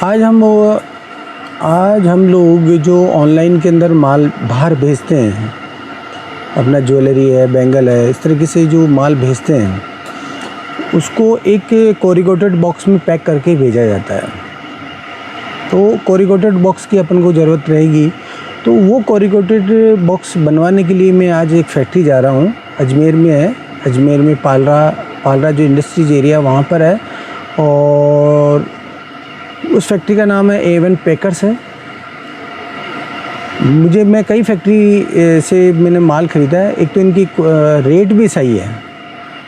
आज हम लोग जो ऑनलाइन के अंदर माल बाहर भेजते हैं, अपना ज्वेलरी है, बैंगल है, इस तरीके से जो माल भेजते हैं उसको एक कोरिगेटेड बॉक्स में पैक करके भेजा जाता है। तो कोरिगेटेड बॉक्स की अपन को ज़रूरत रहेगी। तो वो कोरिगेटेड बॉक्स बनवाने के लिए मैं आज एक फैक्ट्री जा रहा हूँ, अजमेर में है। अजमेर में पालरा जो इंडस्ट्रीज एरिया वहाँ पर है, और उस फैक्ट्री का नाम है एवन पैकर्स है। मैं कई फैक्ट्री से मैंने माल ख़रीदा है। एक तो इनकी रेट भी सही है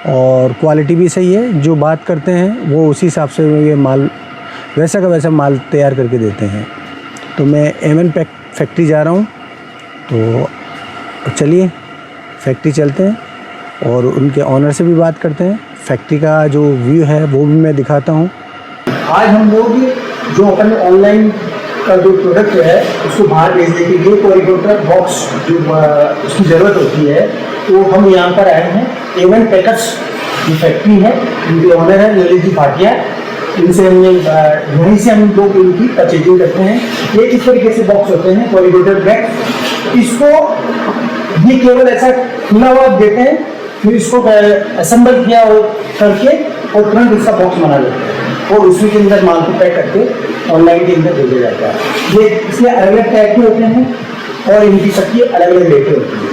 और क्वालिटी भी सही है। जो बात करते हैं वो उसी हिसाब से ये माल वैसा का वैसा माल तैयार करके देते हैं। तो मैं एवन फैक्ट्री जा रहा हूँ, तो चलिए फैक्ट्री चलते हैं और उनके ऑनर से भी बात करते हैं। फैक्ट्री का जो व्यू है वो भी मैं दिखाता हूँ। आज हम लोग जो अपन ऑनलाइन का जो प्रोडक्ट है उसको बाहर भेजने के लिए कोरिगेटेड बॉक्स जो उसकी ज़रूरत होती है, तो हम यहाँ पर आए हैं। एवन पैकर्स की फैक्ट्री है, इनके ऑनर है ललित जी भाटिया। इनसे वहीं से हम लोग इनकी परचेजिंग करते हैं। ये इस तरीके से बॉक्स होते हैं कोरिगेटेड बैग। इसको ये केवल ऐसा खुला हुआ देते हैं, फिर इसको असेंबल किया करके और तुरंत इसका बॉक्स बना लेते हैं और उसी के अंदर माल को पैक करके ऑनलाइन के अंदर भेजा जाता है। ये इसमें अलग अलग टाइप के होते हैं और इनकी सबकी अलग अलग रेटें होती हैं।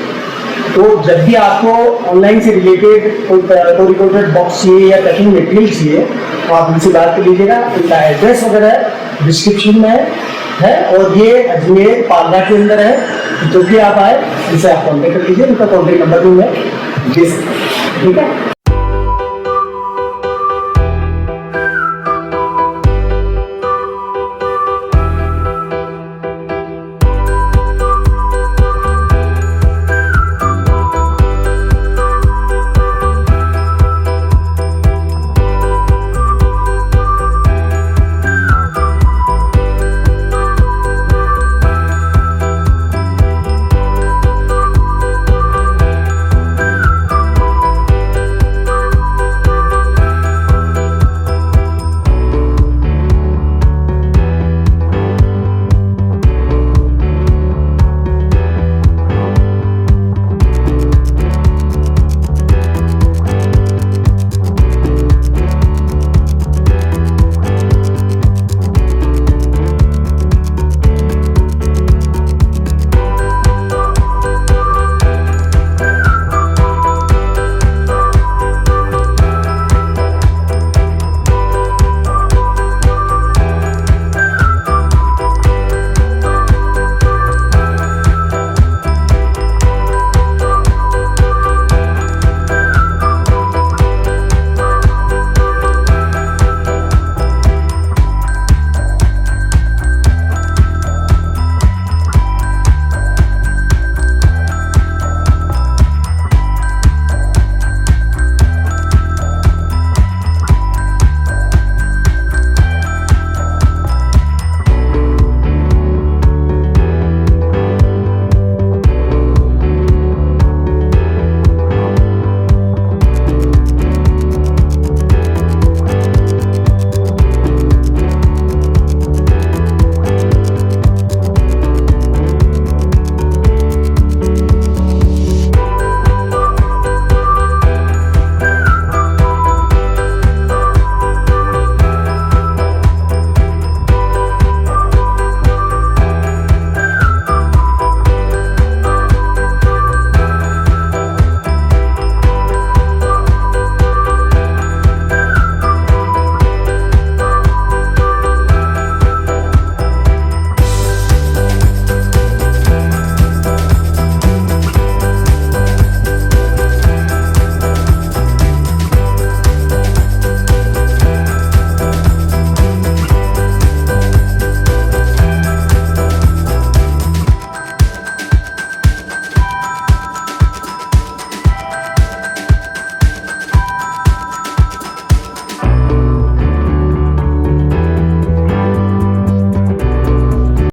तो जब भी आपको ऑनलाइन से रिलेटेड कोई कोरिगेटेड बॉक्स चाहिए या पैकिंग मटेरियल चाहिए तो आप उनसे बात कर लीजिएगा। उनका एड्रेस वगैरह डिस्क्रिप्शन में है और ये अजमेर पालरा के अंदर है। जब भी आप आए इनसे आप कॉन्टेक्ट कर लीजिए। उनका कॉन्टेक्ट नंबर भी मैं दे सकता हूँ, ठीक है।